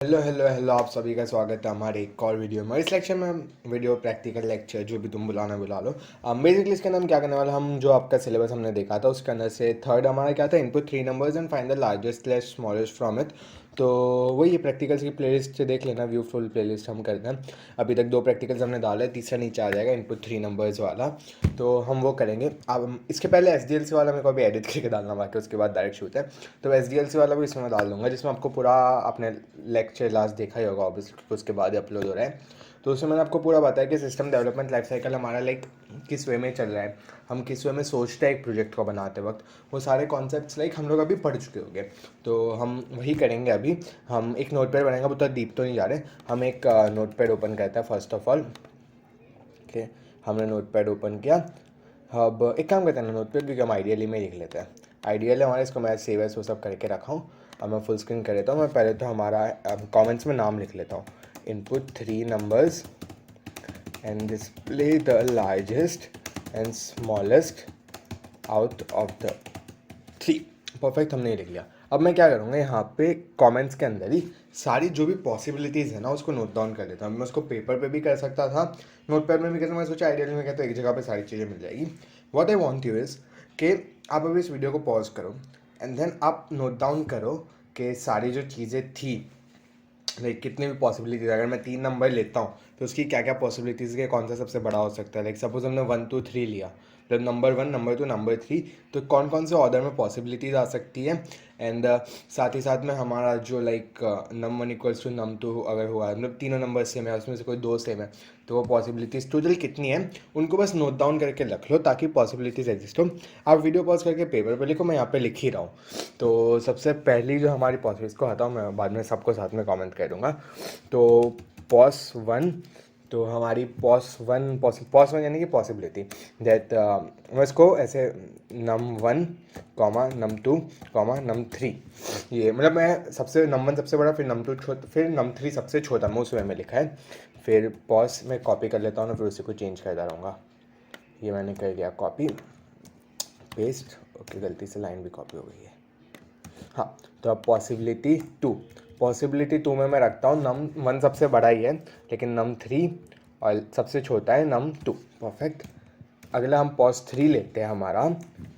Hello hello hello, आप सभी का स्वागत है हमारे एक और वीडियो में। इस लेक्चर में हम वीडियो प्रैक्टिकल लेक्चर जो भी तुम बुलाना बुला लो। बेसिकली इसके अंदर हम क्या करने वाले, हम जो आपका सिलेबस हमने देखा था उसके अंदर से थर्ड हमारा क्या था, input 3 numbers and find the largest slash smallest from it. तो वही प्रैक्टिकल्स की प्लेलिस्ट देख लेना, व्यू फुल प्लेलिस्ट हम करते हैं। अभी तक 2 प्रैक्टिकल्स हमने डाले, तीसरा नीचे आ जाएगा इनपुट 3 नंबर्स वाला, तो हम वो करेंगे। अब इसके पहले SDLC वाला मेरे को अभी एडिट करके डालना बाकी, उसके बाद डायरेक्ट शूट है। तो SDLC वाला भी इसमें मैं डाल दूंगा, जिसमें आपको पूरा अपने लेक्चर लास्ट देखा ही होगा ऑब्वियसली, उसके बाद अपलोड हो रहा है। तो उसमें मैंने आपको पूरा बताया कि सिस्टम डेवलपमेंट लाइफ साइकिल हमारा लाइक किस वे में चल रहा है, हम किस वे में सोचते हैं एक प्रोजेक्ट को बनाते वक्त, वो सारे कॉन्सेप्ट्स लाइक हम लोग अभी पढ़ चुके होंगे। तो हम वही करेंगे अभी। हम एक नोट पैड बनाएंगे, बहुत डीप तो नहीं जा रहे। हम एक नोट पैड ओपन करते हैं फर्स्ट ऑफ ऑल। ओके, हमने नोट पैड ओपन किया। अब एक काम करते हैं ना, नोट पैड भी हम आइडियली में लिख लेते हैं। आइडियल हमारे, इसको मैं सेव एस वो सब करके रखा हूँ। अब मैं फुल स्क्रीन कर लेता हूँ। मैं पहले तो हमारा कमेंट्स में नाम लिख लेता हूँ, input 3 numbers and display the largest and smallest out of the 3। Perfect, हमने ये लिख लिया। अब मैं क्या करूँगा, यहाँ पे कमेंट्स के अंदर ही सारी जो भी पॉसिबिलिटीज़ है ना उसको नोट डाउन कर लेता हूँ। मैं उसको पेपर पे भी कर सकता था, नोट पैड में भी कर, मैं सोचा आइडियल में कहता एक जगह पे सारी चीज़ें मिल जाएगी। What I want you is कि आप अभी इस वीडियो को पॉज करो एंड देन आप नोट डाउन करो कि सारी जो चीज़ें थी, लाइक कितनी भी पॉसिबिलिटीज़, अगर मैं 3 नंबर लेता हूँ तो उसकी क्या क्या पॉसिबिलिटीज़ के, कौन सा सबसे बड़ा हो सकता है। लाइक सपोज हमने 1 2 3 लिया, तो नंबर 1 नंबर 2 नंबर 3, तो कौन कौन से ऑर्डर में पॉसिबिलिटीज़ आ सकती है। एंड साथ ही साथ में हमारा जो लाइक नम 1 इक्वल्स टू नम 2 अगर हुआ, मतलब तीनों नंबर सेम है, उसमें से कोई 2 सेम है, तो वो पॉसिबिलिटीज़ टोटल कितनी है उनको बस नोट डाउन करके रख लो ताकि पॉसिबिलिटीज़ एग्जिस्ट हो। आप वीडियो पॉज करके पेपर पे लिखो, मैं यहाँ पे लिख ही रहा हूँ। तो सबसे पहली जो हमारी पॉसिबिलिटीज़ को हटाओ, मैं बाद में सबको साथ में कमेंट कर दूँगा। तो पॉस 1, तो हमारी पॉस वन यानी कि पॉसिबिलिटी दैट मैं इसको ऐसे नम 1 कॉमा नम 2 कॉमा नम 3, ये मतलब मैं सबसे नम 1 सबसे बड़ा, फिर नम 2 छोटा, फिर नम 3 सबसे छोटा, मैं उस वे में लिखा है। फिर पॉस में कॉपी कर लेता हूँ ना, फिर उसी को चेंज करता रहूँगा। ये मैंने कर लिया कॉपी पेस्ट। ओके, गलती से लाइन भी कॉपी हो गई है। हाँ, तो अब पॉसिबिलिटी टू में मैं रखता हूँ नम 1 सबसे बड़ा ही है, लेकिन नम 3 और सबसे छोटा है नम 2। परफेक्ट। अगला हम पॉस 3 लेते हैं, हमारा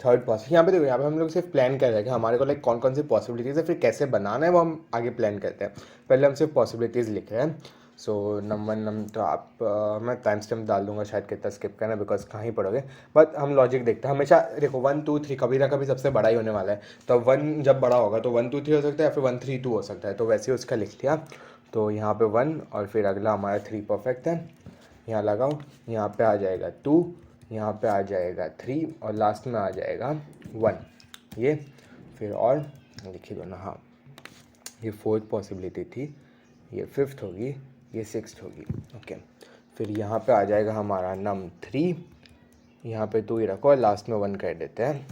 थर्ड पॉस। यहाँ पे देखो, यहाँ पे हम लोग सिर्फ प्लान कर रहे हैं कि हमारे को लाइक कौन कौन सी पॉसिबिलिटीज़ है, फिर कैसे बनाना है वो हम आगे प्लान करते हैं। पहले हम सिर्फ पॉसिबिलिटीज़ लिख रहे हैं। सो नंबर तो आप मैं टाइम स्टैम्प डाल दूंगा, शायद कितना स्किप करना, बिकॉज कहाँ ही पढ़ोगे। बट हम लॉजिक देखते हैं हमेशा। देखो 1 2 3 कभी ना कभी सबसे बड़ा ही होने वाला है, तो 1 जब बड़ा होगा तो 1 2 3 हो सकता है, या फिर 1 3 2 हो सकता है। तो वैसे ही उसका लिख लिया। तो यहाँ पे 1 और फिर अगला हमारा 3 परफेक्ट है। यहाँ लगाओ, यहाँ पे आ जाएगा 2, यहाँ पे आ जाएगा 3 और लास्ट में आ जाएगा 1। ये फिर और लिखी दो ना। हाँ, ये 4th पॉसिबिलिटी थी, ये 5th होगी, ये 6th होगी। ओके, फिर यहाँ पे आ जाएगा हमारा नम 3, यहाँ पे 2 ही रखो और लास्ट में 1 कर देते हैं।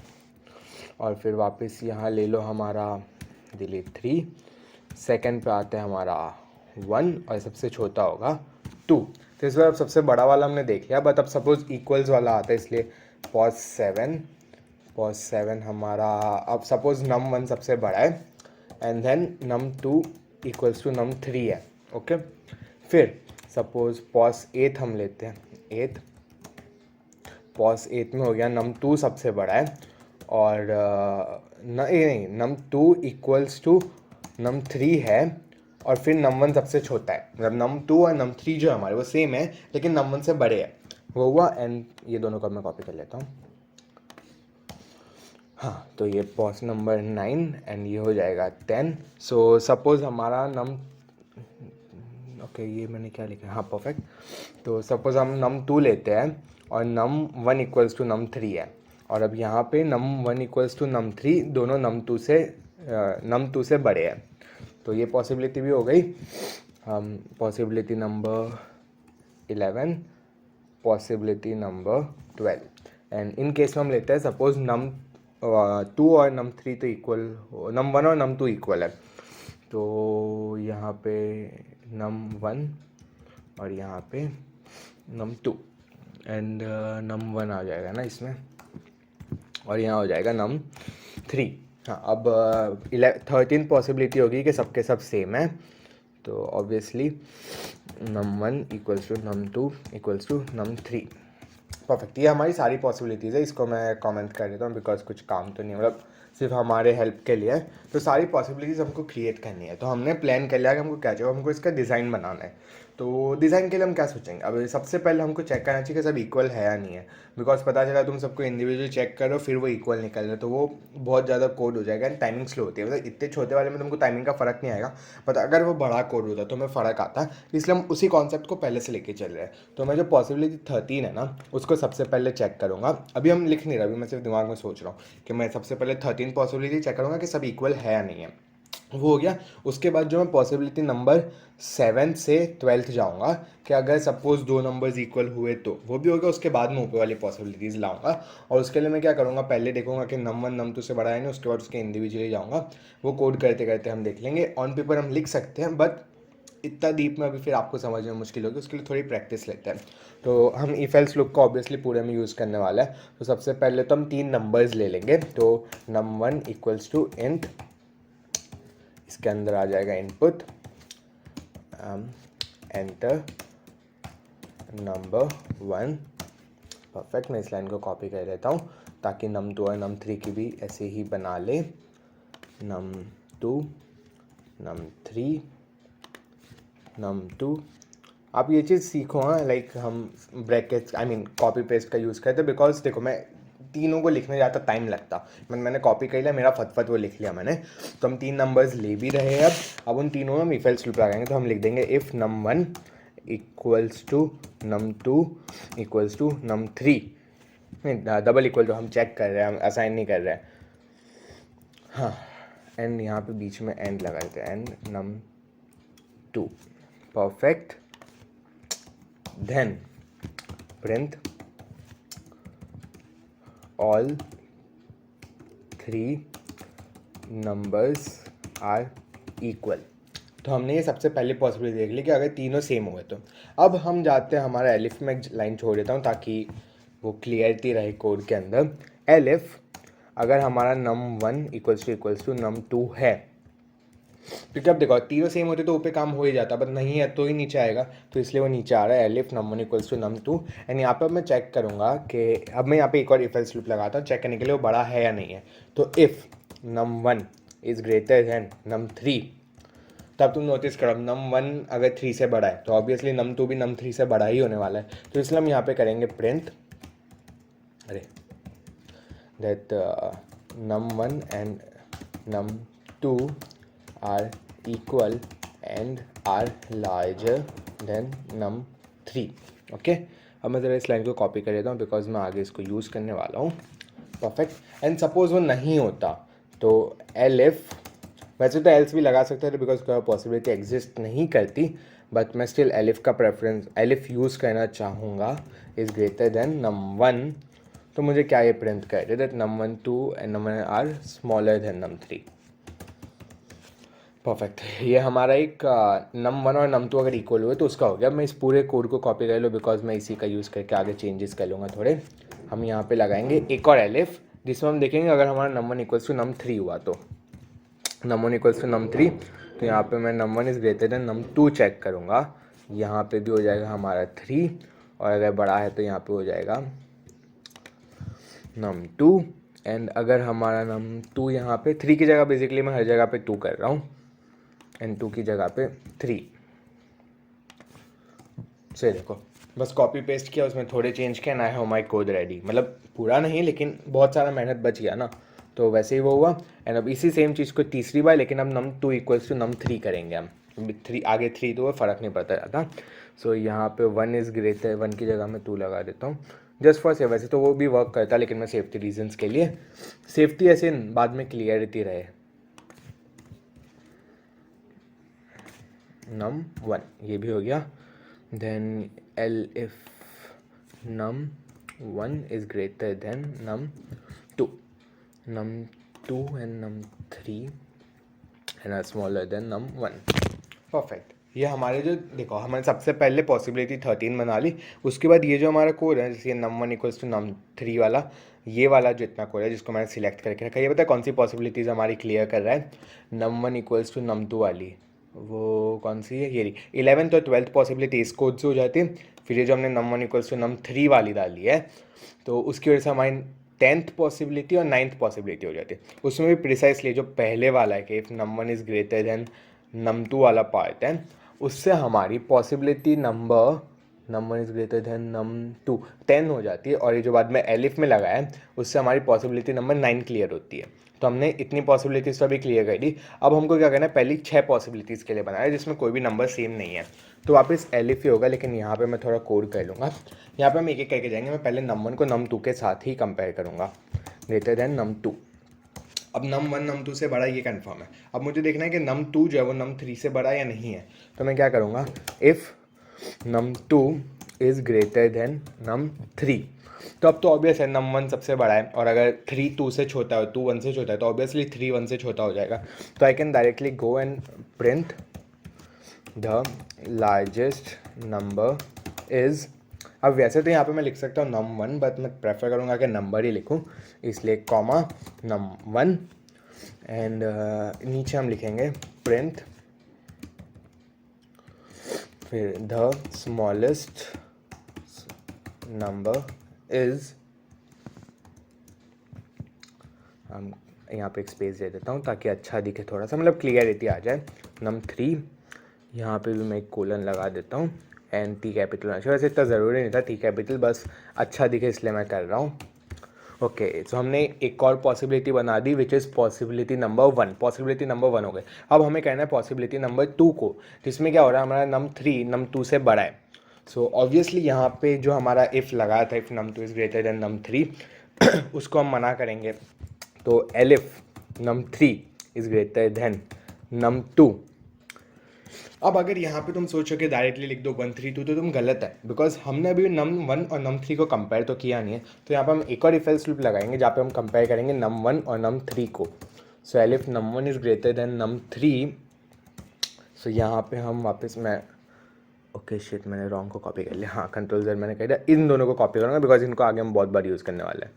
और फिर वापस यहाँ ले लो हमारा डिलीट 3, सेकंड पे आते हैं हमारा 1 और सबसे छोटा होगा 2। तो इस बार अब सबसे बड़ा वाला हमने देख लिया, बट अब सपोज इक्वल्स वाला आता है, इसलिए पॉज 7 हमारा, अब सपोज नम 1 सबसे बड़ा है and then num 2 equals to num 3 है। ओके, फिर सपोज पॉज 8 हम लेते हैं, 8 पॉज 8 में हो गया नम 2 सबसे बड़ा है, और नहीं, नम 2 इक्वल्स टू नम 3 है, और फिर नम 1 सबसे छोटा है। मतलब नम 2 और नम 3 जो हमारे वो सेम है, लेकिन नम 1 से बड़े है, वो हुआ। एंड ये दोनों का मैं कॉपी कर लेता हूँ। हाँ, तो ये पॉज नंबर 9 एंड ये हो जाएगा 10। सो सपोज हमारा नम, ओके ये मैंने क्या लिखा है, हाँ परफेक्ट। तो सपोज हम नम 2 लेते हैं और नम 1 इक्वल्स टू नम 3 है, और अब यहाँ पे नम 1 इक्वल्स टू नम 3 दोनों नम 2 से बड़े हैं। तो ये पॉसिबिलिटी भी हो गई। हम possibility number 11, possibility number 12, and in case में हम लेते हैं सपोज नम 2 और नम 3 तो इक्वल, नम 1 और नम 2 इक्वल है। तो यहाँ पे नम 1 और यहाँ पे नम 2 एंड नम 1 आ जाएगा ना इसमें, और यहाँ हो जाएगा नम 3। हाँ, अब 13 पॉसिबिलिटी होगी कि सबके सब सेम है। तो obviously num1 equals to num2 equals to num3। Perfect, ये हमारी सारी पॉसिबिलिटीज़ है। इसको मैं कमेंट कर देता हूँ बिकॉज कुछ काम तो नहीं, मतलब सिर्फ हमारे हेल्प के लिए है। तो सारी पॉसिबिलिटीज़ हमको क्रिएट करनी है। तो हमने प्लान कर लिया कि हमको क्या चाहिए, हमको इसका डिज़ाइन बनाना है। तो डिज़ाइन के लिए हम क्या सोचेंगे, अब सबसे पहले हमको चेक करना चाहिए कि सब इक्वल है या नहीं है। बिकॉज पता चला तुम सबको इंडिविजुअल चेक करो फिर वो इक्वल निकल रहा है तो वो बहुत ज़्यादा कोड हो जाएगा एंड टाइमिंग स्लो होती है। मतलब इतने छोटे वाले में तुमको टाइमिंग का फ़र्क नहीं आएगा, बट अगर वो बड़ा कोड होता तो हमें फ़र्क आता। इसलिए हम उसी कॉन्सेप्ट को पहले से लेके चल रहे हैं। तो मैं जो पॉसिबिलिटी 13 है ना उसको सबसे पहले चेक करूँगा। अभी हम लिख नहीं रहे, अभी मैं सिर्फ दिमाग में सोच रहा हूँ कि मैं सबसे पहले 13 पॉसिबिलिटी चेक करूँगा कि सब इक्वल है या नहीं है। वो हो गया। उसके बाद जो मैं पॉसिबिलिटी नंबर 7 से 12th जाऊँगा कि अगर सपोज़ दो नंबर्स इक्वल हुए तो वो भी हो गया। उसके बाद मैं ऊपर वाली पॉसिबिलिटीज़ लाऊंगा और उसके लिए मैं क्या करूँगा, पहले देखूंगा कि num1 num2 से बड़ा है नहीं, उसके बाद उसके इंडिविजुअली जाऊँगा। वो कोड करते करते हम देख लेंगे। ऑन पेपर हम लिख सकते हैं बट इतना डीप में अभी फिर आपको समझ में मुश्किल होगी, उसके लिए थोड़ी प्रैक्टिस लेते हैं। तो हम इफ एल्स लुक को ऑब्वियसली पूरे में यूज़ करने वाला है। तो सबसे पहले तो हम 3 नंबर्स ले लेंगे। तो num1 इक्वल्स टू int, इसके अंदर आ जाएगा इनपुट, एंटर num1। परफेक्ट, मैं इस लाइन को कॉपी कर लेता हूँ ताकि num2 और num3 की भी ऐसे ही बना ले। num2 num3 num2। आप ये चीज़ सीखो हाँ, लाइक हम ब्रैकेट्स कॉपी पेस्ट का यूज़ करते बिकॉज देखो मैं तीनों को लिखने जाता टाइम लगता। मैंने कॉपी कर लिया, मेरा फटफट वो लिख लिया मैंने। तो हम 3 नंबर्स ले भी रहे हैं। अब उन तीनों में हम इफ एल्स लूप लगाएंगे। तो हम लिख देंगे if num1 equals to num2 equals to num3। नहीं, डबल इक्वल टू हम चेक कर रहे हैं, हम असाइन नहीं कर रहे हैं। हाँ, एंड यहाँ पे बीच में एंड लगा देते हैं, and num2। Perfect, then print all 3 numbers are equal। तो हमने ये सबसे पहले पॉसिबिलिटी देख ली कि अगर तीनों सेम हुए तो। अब हम जाते हैं हमारा एलिफ में, एक लाइन छोड़ देता हूँ ताकि वो क्लियरिटी रहे कोड के अंदर। एलिफ अगर हमारा num1 इक्वल्स टू num2 है, क्योंकि अब देखो तीनों सेम होते तो ऊपर काम हो ही जाता, बट नहीं है तो ही नीचे आएगा। तो इसलिए वो नीचे आ रहा है, elif num1 equals to num2। And यहाँ पर मैं चेक करूँगा कि अब मैं यहाँ पे एक और इफ एल्स लूप लगाता हूँ चेक करने के लिए वो बड़ा है या नहीं है। तो if num1 is greater than num3, तब तुम नोटिस करो num1 अगर 3 से बड़ा है तो ऑब्वियसली num2 भी num3 से बड़ा ही होने वाला है। तो इसलिए हम यहाँ पे करेंगे print that num1 and num2 are equal and are larger than num3। Okay, अब मैं ज़रा इस लाइन को कॉपी कर लेता हूँ बिकॉज मैं आगे इसको यूज़ करने वाला हूँ। परफेक्ट, एंड सपोज वो नहीं होता तो एलिफ, वैसे तो एल्स भी लगा सकते थे बिकॉज कोई पॉसिबिलिटी एग्जिस्ट नहीं करती, बट मैं स्टिल एलिफ का प्रेफरेंस, एलिफ यूज़ करना चाहूँगा इज़ ग्रेटर देन num1। तो मुझे क्या ये प्रिंट कर दे that num1 and num1 are smaller than num3। Perfect, ये हमारा एक num1 और num2 अगर इक्वल हुए तो उसका हो गया। मैं इस पूरे कोड को कॉपी कर लूँ बिकॉज मैं इसी का यूज़ करके आगे चेंजेस कर लूँगा थोड़े। हम यहाँ पे लगाएंगे एक और एलिफ जिसमें हम देखेंगे अगर हमारा num1 इक्वल्स टू num3 हुआ तो num1 इक्वल्स टू num3। तो यहाँ पे मैं num1 is greater than num2 check करूँगा। यहाँ पे भी हो जाएगा हमारा 3 और अगर बड़ा है तो यहाँ पे हो जाएगा num2। एंड अगर हमारा num2 यहाँ पे 3 की जगह, बेसिकली मैं हर जगह पे 2 कर रहा हूँ एंड 2 की जगह पे 3 से देखो बस कॉपी पेस्ट किया, उसमें थोड़े चेंज किया ना, है माई कोड रेडी। मतलब पूरा नहीं लेकिन बहुत सारा मेहनत बच गया ना, तो वैसे ही वो हुआ। एंड अब इसी सेम चीज़ को तीसरी बार, लेकिन अब num2 इक्वल्स टू num3 करेंगे हम। 3 आगे 3 तो वो फ़र्क नहीं पड़ता ज़्यादा। सो यहाँ पे 1 इज़ ग्रेटर, 1 की जगह मैं 2 लगा देता हूँ जस्ट फॉर सेफ। वैसे तो वो भी वर्क करता लेकिन मैं सेफ्टी रीजन्स के लिए, सेफ्टी ऐसे बाद में क्लियरिटी रहे। num1 ये भी हो गया। Then elif num1 is greater than num2 and num3 and are smaller than num1। Perfect, ये हमारे जो देखो हमने सबसे पहले पॉसिबिलिटी 13 बना ली। उसके बाद ये जो हमारा कोड है जैसे num1 इक्वल्स टू num3 वाला, ये वाला जो इतना कोड है जिसको मैंने सिलेक्ट करके रखा है, ये पता है कौन सी पॉसिबिलिटीज़ हमारी क्लियर कर रहा है, num1 इक्वल्स टू num2 वाली। वो कौन सी है, ये रही 11th और 12th पॉसिबिलिटी इस कोड से हो जाती है। फिर ये जो हमने num1 इक्वल्स टू num3 वाली डाली है, तो उसकी वजह से हमारी 10th पॉसिबिलिटी और 9th पॉसिबिलिटी हो जाती है। उसमें भी प्रिसाइसली जो पहले वाला है कि if num1 is greater than num2 वाला पार्ट है, उससे हमारी possibility num1 is greater than num2 10 हो जाती है, और ये जो बाद में एलिफ में लगा है उससे हमारी पॉसिबिलिटी नंबर 9 क्लियर होती है। तो हमने इतनी पॉसिबिलिटीज़ तो अभी क्लियर कर दी। अब हमको क्या करना है, पहली 6 पॉसिबिलिटीज़ के लिए बनाना है जिसमें कोई भी नंबर सेम नहीं है। तो वापस एलिफ ही होगा, लेकिन यहाँ पे मैं थोड़ा कोड कर लूँगा। यहाँ पे हम एक एक करके जाएंगे। मैं पहले num1 को num2 के साथ ही कंपेयर करूँगा, ग्रेटर देन num2। अब num1 num2 से बड़ा ये कन्फर्म है। अब मुझे देखना है कि num2 जो है वो num3 से बड़ा या नहीं है। तो मैं क्या करूँगा, if num2 is greater than num3, तो अब तो ऑब्वियस है num1 सबसे बड़ा है, और अगर 3 2 से छोटा है, 2 1 से छोटा है, तो ऑब्वियसली 3 1 से छोटा हो जाएगा। तो I can directly go and print the largest number is, अब वैसे तो यहाँ पे मैं लिख सकता हूँ num1, बट मैं प्रेफर करूँगा कि नंबर ही लिखूँ, इसलिए कॉमा num1 एंड नीचे हम लिखेंगे प्रिंट फिर द स्मॉलेस्ट नंबर इज़, हम यहाँ पे एक स्पेस दे देता हूँ ताकि अच्छा दिखे, थोड़ा सा मतलब क्लियरिटी आ जाए। num3, यहाँ पे भी मैं एक कोलन लगा देता हूँ एंड टी कैपिटल होना चाहिए। वैसे इतना ज़रूरी नहीं था टी कैपिटल, बस अच्छा दिखे इसलिए मैं कर रहा हूँ। ओके, तो हमने एक और पॉसिबिलिटी बना दी which is possibility number 1। Possibility number 1 हो गए। अब हमें कहना है पॉसिबिलिटी नंबर 2 को, जिसमें क्या हो रहा है, हमारा num3 num2 से बड़ा है। सो ऑब्वियसली यहाँ पे जो हमारा इफ़ लगाया था, if num2 is greater than num3 उसको हम मना करेंगे। तो elif num3 is greater than num2। अब अगर यहाँ पे तुम सोचो कि डायरेक्टली लिख दो 1 3 2, तो तुम गलत है, बिकॉज हमने अभी num1 और num3 को कंपेयर तो किया नहीं है। तो यहाँ पे हम एक और इफ एल्स लूप लगाएंगे जहाँ पे हम कंपेयर करेंगे num1 और num3 को। So elif num1 is greater than num3। So यहाँ पे हम वापस मैं ओके शिट, मैंने रॉन्ग को कॉपी कर लिया। हाँ, कंट्रोल Z मैंने कह दिया, इन दोनों को कॉपी करूँगा बिकॉज इनको आगे हम बहुत बार यूज़ करने वाले हैं।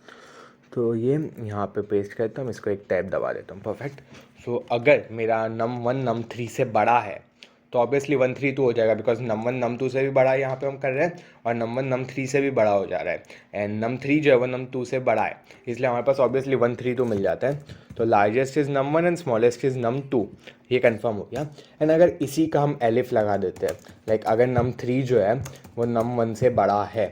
तो ये यहाँ पे पेस्ट करता हूँ, इसको एक टैब दबा देता हूँ। परफेक्ट। सो अगर मेरा num1 num3 से बड़ा है तो ऑब्वियसली 1 3 2 हो जाएगा, बिकॉज num1 num2 से भी बड़ा है यहाँ पे हम कर रहे हैं, और num1 num3 से भी बड़ा हो जा रहा है, एंड num3 जो है वो num2 से बड़ा है, इसलिए हमारे पास ऑब्वियसली 1 3 2 मिल जाता है। तो largest is num1 and smallest is num2, ये कंफर्म हो गया। एंड अगर इसी का हम एलिफ लगा देते हैं, लाइक अगर num3 जो है वो num1 से बड़ा है,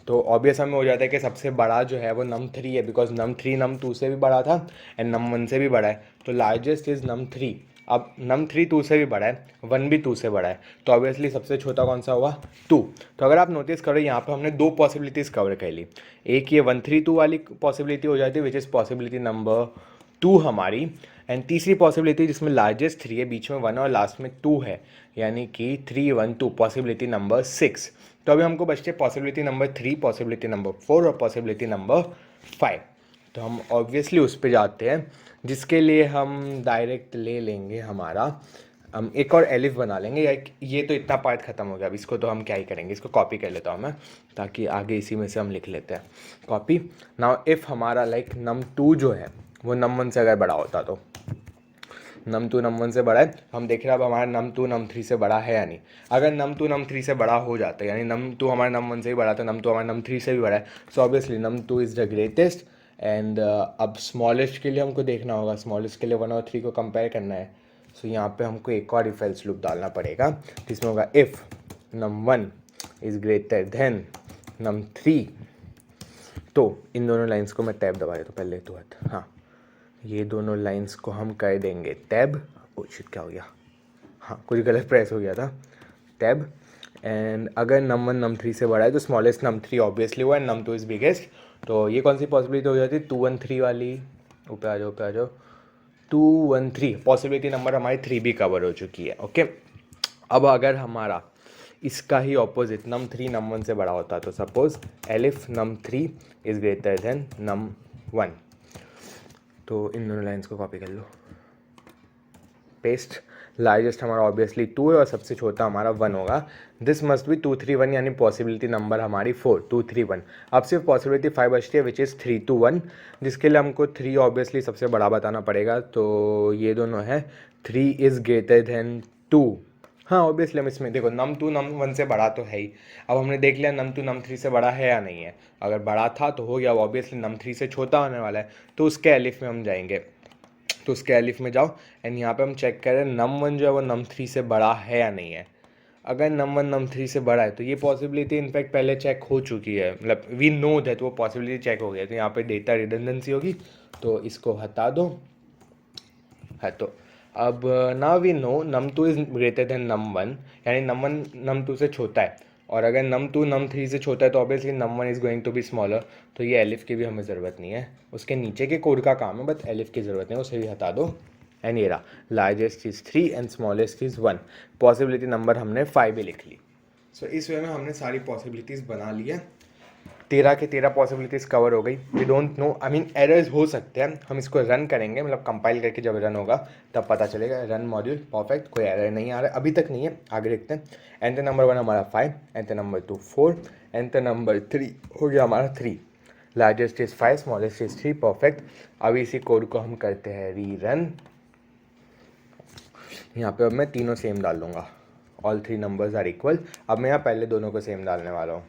तो ऑब्वियस हमें हो जाता है कि सबसे बड़ा जो है वो num3 है, बिकॉज num3 num2 से भी बड़ा था एंड num1 से भी बड़ा है। तो लार्जेस्ट इज़ num3। अब num3 2 से भी बड़ा है, 1 भी 2 से बड़ा है, तो ऑब्वियसली सबसे छोटा कौन सा होगा, 2। तो अगर आप नोटिस करो यहाँ पे हमने 2 पॉसिबिलिटीज़ कवर कर ली। एक ये 1 3 2 वाली पॉसिबिलिटी हो जाती है विच इज़ पॉसिबिलिटी नंबर 2 हमारी, एंड तीसरी पॉसिबिलिटी जिसमें लार्जेस्ट 3 है, बीच में 1 और लास्ट में 2 है, यानी कि 3 1 2, पॉसिबिलिटी नंबर 6। तो अभी हमको बचते पॉसिबिलिटी नंबर 3, पॉसिबिलिटी नंबर 4 और पॉसिबिलिटी नंबर 5। तो हम ऑब्वियसली उस पर जाते हैं, जिसके लिए हम डायरेक्ट ले लेंगे हमारा, हम एक और एलिफ बना लेंगे। या ये तो इतना पार्ट ख़त्म हो गया, अब इसको तो हम क्या ही करेंगे, इसको कॉपी कर लेता हूँ मैं, ताकि आगे इसी में से हम लिख लेते हैं। कॉपी। नाउ इफ़ हमारा लाइक num2 जो है वो num1 से अगर बड़ा होता, तो num2 num1 से बड़ा है, हम देख रहे हैं अब हमारा num2 num3 से बड़ा है या नहीं। अगर num2 num3 से बड़ा हो जाता है, यानी num2 हमारा num1 से भी बड़ा था, num2 हमारा num3 से भी बड़ा है, so obviously num2 is the greatest. And अब स्मॉलेस्ट के लिए हमको देखना होगा, स्मॉलेस्ट के लिए 1 और 3 को कंपेयर करना है। सो यहाँ पे हमको एक और इफ एल्स लूप डालना पड़ेगा, जिसमें होगा if num1 is greater than num3। तो इन दोनों लाइन्स को मैं टैब दबा देता हूँ पहले तो, हाँ, ये दोनों लाइंस को हम कर देंगे टैब। ओ शिट, क्या हो गया, हाँ कुछ गलत प्रेस हो गया था, टैब। एंड अगर num1 num3 से बड़ा है तो स्मॉलेस्ट num3 ऑब्वियसली हुआ, एंड num2 इज़ बिगेस्ट। तो ये कौन सी पॉसिबिलिटी हो जाती है, 2 1 3 वाली, ऊपर आ जाओ 2 1 3, पॉसिबिलिटी नंबर हमारी 3 भी कवर हो चुकी है। ओके, अब अगर हमारा इसका ही ऑपोजिट num3 num1 से बड़ा होता, तो suppose elif num3 is greater then num1। तो इन दोनों लाइन्स को कॉपी कर लो, पेस्ट। लार्जेस्ट हमारा ऑब्वियसली 2 है और सबसे छोटा हमारा 1 होगा। दिस मस्ट बी 2 3 1, यानी पॉसिबिलिटी नंबर हमारी 4 2 3 1। अब सिर्फ पॉसिबिलिटी 5 बचती है विच इज़ 3 2 1, जिसके लिए हमको 3 ऑब्वियसली सबसे बड़ा बताना पड़ेगा। तो ये दोनों है, 3 इज़ ग्रेटर देन टू। हाँ ऑब्वियसली हम इसमें देखो नम टू नम वन से बड़ा तो है ही। अब हमने देख लिया नम टू नम थ्री से बड़ा है या नहीं है। अगर बड़ा था तो हो गया, ऑब्वियसली नम थ्री से छोटा होने वाला है, तो उसके एलिफ में हम जाएंगे। तो उसके एलिफ में जाओ एंड यहाँ पे हम चेक करें नम वन जो है वो नम थ्री से बड़ा है या नहीं है। अगर नम वन नम थ्री से बड़ा है तो ये पॉसिबिलिटी इनफैक्ट पहले चेक हो चुकी है, मतलब वी नो दैट वो पॉसिबिलिटी चेक हो गया, तो यहाँ पे डेटा रिडंडेंसी होगी, तो इसको हटा दो। है तो अब now we know num two is greater than num one, यानी नम वन नम टू से छोटा है, और अगर नम टू नम थ्री से छोटा है तो obviously num one is going to be smaller. तो ये एलिफ की भी हमें ज़रूरत नहीं है, उसके नीचे के कोड का काम है, बट एलिफ की ज़रूरत नहीं है, उसे भी हटा दो। एंड ये रहा largest is 3 and smallest is 1। Possibility number हमने 5 भी लिख ली। सो इस वे में हमने सारी पॉसिबिलिटीज़ बना ली है। 13 के 13 पॉसिबिलिटीज़ कवर हो गई। We don't know, I mean errors हो सकते हैं, हम इसको रन करेंगे, मतलब कंपाइल करके जब रन होगा तब पता चलेगा। रन मॉड्यूल परफेक्ट, कोई एरर नहीं आ रहा है अभी तक, नहीं है, आगे देखते हैं। एंटर नंबर 1 हमारा 5, एंटर नंबर 2 4, एंटर नंबर 3 हो गया हमारा 3। Largest is 5, smallest is 3, perfect. अभी इसी कोड को हम करते हैं री रन। यहाँ पे अब मैं तीनों सेम डाल दूंगा, ऑल 3 नंबर्स आर इक्वल। अब मैं यहाँ पहले दोनों को सेम डालने वाला हूँ।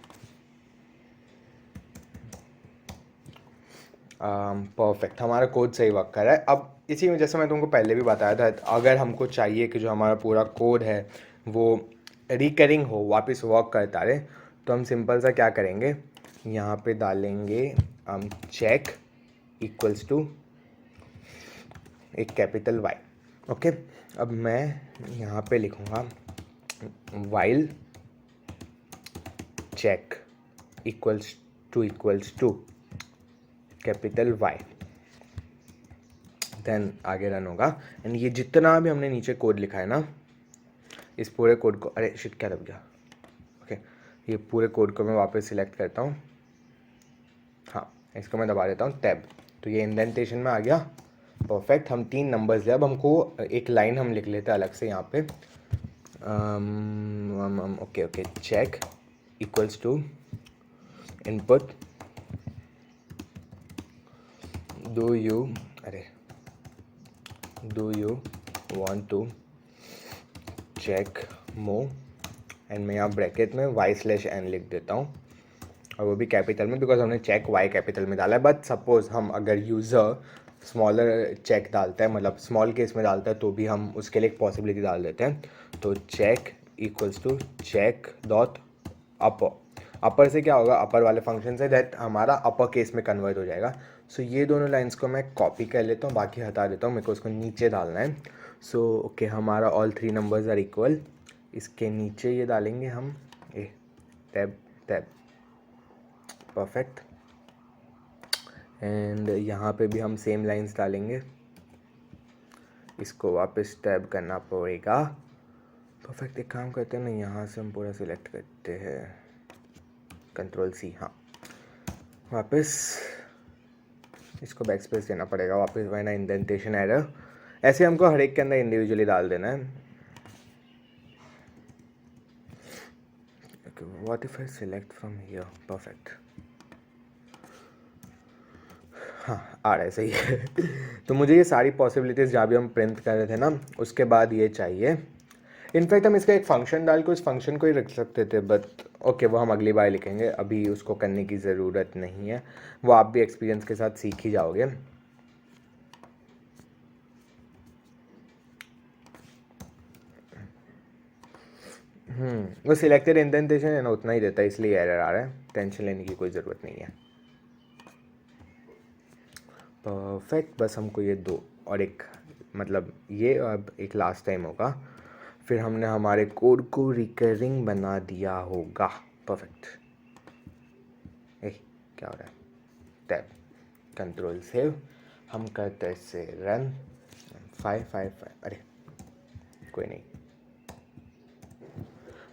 परफेक्ट, हमारा कोड सही वर्क कर रहा है। अब इसी में जैसे मैं तुमको पहले भी बताया था, अगर हमको चाहिए कि जो हमारा पूरा कोड है वो रिकरिंग हो, वापस वर्क करता रहे, तो हम सिंपल सा क्या करेंगे, यहाँ पे डालेंगे हम चेक इक्वल्स टू एक कैपिटल वाई। ओके, अब मैं यहाँ पे लिखूँगा while check equals to capital Y, then आगे रन होगा। एंड ये जितना भी हमने नीचे कोड लिखा है ना, इस पूरे कोड को, अरे शिट क्या दब गया, ओके, ये पूरे कोड को मैं वापस सिलेक्ट करता हूँ, हाँ इसको मैं दबा देता हूँ टैब, तो ये इंडेंटेशन में आ गया। परफेक्ट, हम 3 नंबर्स ले, अब हमको एक लाइन हम लिख लेते हैं अलग से यहाँ पे। Okay, check equals to input do you want to check more, and मैं यहाँ ब्रैकेट में y/n लिख देता हूँ, और वो भी कैपिटल में, बिकॉज हमने चेक y कैपिटल में डाला है। बट सपोज हम अगर यूज़र स्मॉलर चेक डालता है, मतलब स्मॉल केस में डालता है, तो भी हम उसके लिए एक पॉसिबिलिटी डाल देते हैं। तो check equals to check dot upper. Upper से क्या होगा, अपर वाले फंक्शन से दैट हमारा अपर केस में कन्वर्ट हो जाएगा। सो ये दोनों लाइंस को मैं कॉपी कर लेता हूँ, बाकी हटा देता हूँ, मेरे को उसको नीचे डालना है। सो ओके, हमारा ऑल 3 नंबर्स आर इक्वल, इसके नीचे ये डालेंगे हम टैब, परफेक्ट। एंड यहाँ पे भी हम सेम लाइंस डालेंगे, इसको वापस टैब करना पड़ेगा। परफेक्ट, एक काम करते हैं ना, यहाँ से हम पूरा सिलेक्ट करते हैं, Ctrl+C, हाँ, वापस इसको बैक स्पेस देना पड़ेगा वापस, वरना इंडेंटेशन एरर। ऐसे हमको हर एक के अंदर इंडिविजुअली डाल देना है। What if I select from here, perfect, हाँ आ रहा है, सही है। तो मुझे ये सारी पॉसिबिलिटीज़ जहाँ भी हम प्रिंट कर रहे थे ना, उसके बाद ये चाहिए। इनफैक्ट हम इसका एक फ़ंक्शन डाल के उस फंक्शन को ही रख सकते थे, बट ओके वो हम अगली बार लिखेंगे, अभी उसको करने की ज़रूरत नहीं है, वो आप भी एक्सपीरियंस के साथ सीख ही जाओगे। वो सिलेक्टेड इंडेंटेशन है ना, उतना ही देता है, इसलिए एरर आ रहा है, टेंशन लेने की कोई ज़रूरत नहीं है। परफेक्ट, बस हमको ये दो और एक, मतलब ये अब एक लास्ट टाइम होगा, फिर हमने हमारे कोड को रिकरिंग बना दिया होगा। परफेक्ट, क्या हो रहा है, टैब, कंट्रोल सेव, हम करते हैं इससे रन। 5 अरे कोई नहीं,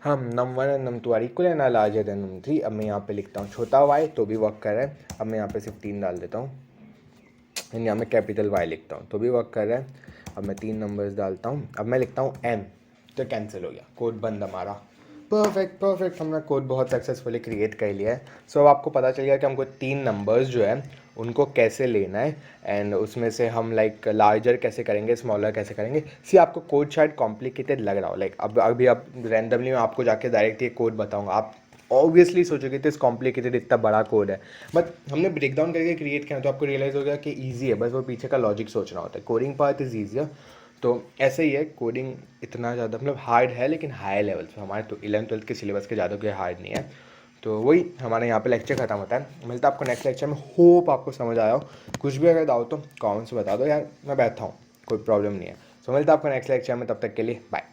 हम num 1 and num 2 are equal है ना, लार्जर देन num 3। अब मैं यहाँ पे लिखता हूँ छोटा y, तो भी वर्क कर रहा है। अब मैं यहाँ पे सिर्फ 3 डाल देता हूँ, एंड यहाँ मैं कैपिटल Y लिखता हूँ, तो भी वर्क कर रहा है। अब मैं 3 नंबर्स डालता हूँ, अब मैं लिखता हूँ n, तो कैंसिल हो गया, कोड बंद हमारा। परफेक्ट हमने कोड बहुत सक्सेसफुली क्रिएट कर लिया है। सो अब आपको पता चल गया कि हमको 3 नंबर्स जो है उनको कैसे लेना है एंड उसमें से हम लाइक लार्जर कैसे करेंगे, स्मॉलर कैसे करेंगे। सी आपको कोड शायद कॉम्प्लिकेटेड लग रहा हो, लाइक अब अभी अब रैंडमली मैं आपको जाके डायरेक्ट ये कोड बताऊंगा, आप ऑब्वियसली सोचोगे तो इस कॉम्प्लिकेटेड इतना बड़ा कोड है, बट हमने ब्रेक डाउन करके क्रिएट किया तो आपको रियलाइज़ हो गया कि ईजी है, बस वो पीछे का लॉजिक सोचना होता है। Coding part is easier. तो ऐसे ही है, कोडिंग इतना ज़्यादा मतलब हार्ड है लेकिन हाई लेवल पे, हमारे तो 11th-12th के सिलेबस के ज़्यादा कोई हार्ड नहीं है। तो वही हमारे यहाँ पे लेक्चर खत्म होता है। मिलता है आपको नेक्स्ट लेक्चर में। होप आपको समझ आया हो। कुछ भी अगर डाउट हो कमेंट्स में बता दो यार, मैं बैठा हूँ, कोई प्रॉब्लम नहीं है। सो मिलता है आपको नेक्स्ट लेक्चर में, तब तक के लिए बाय।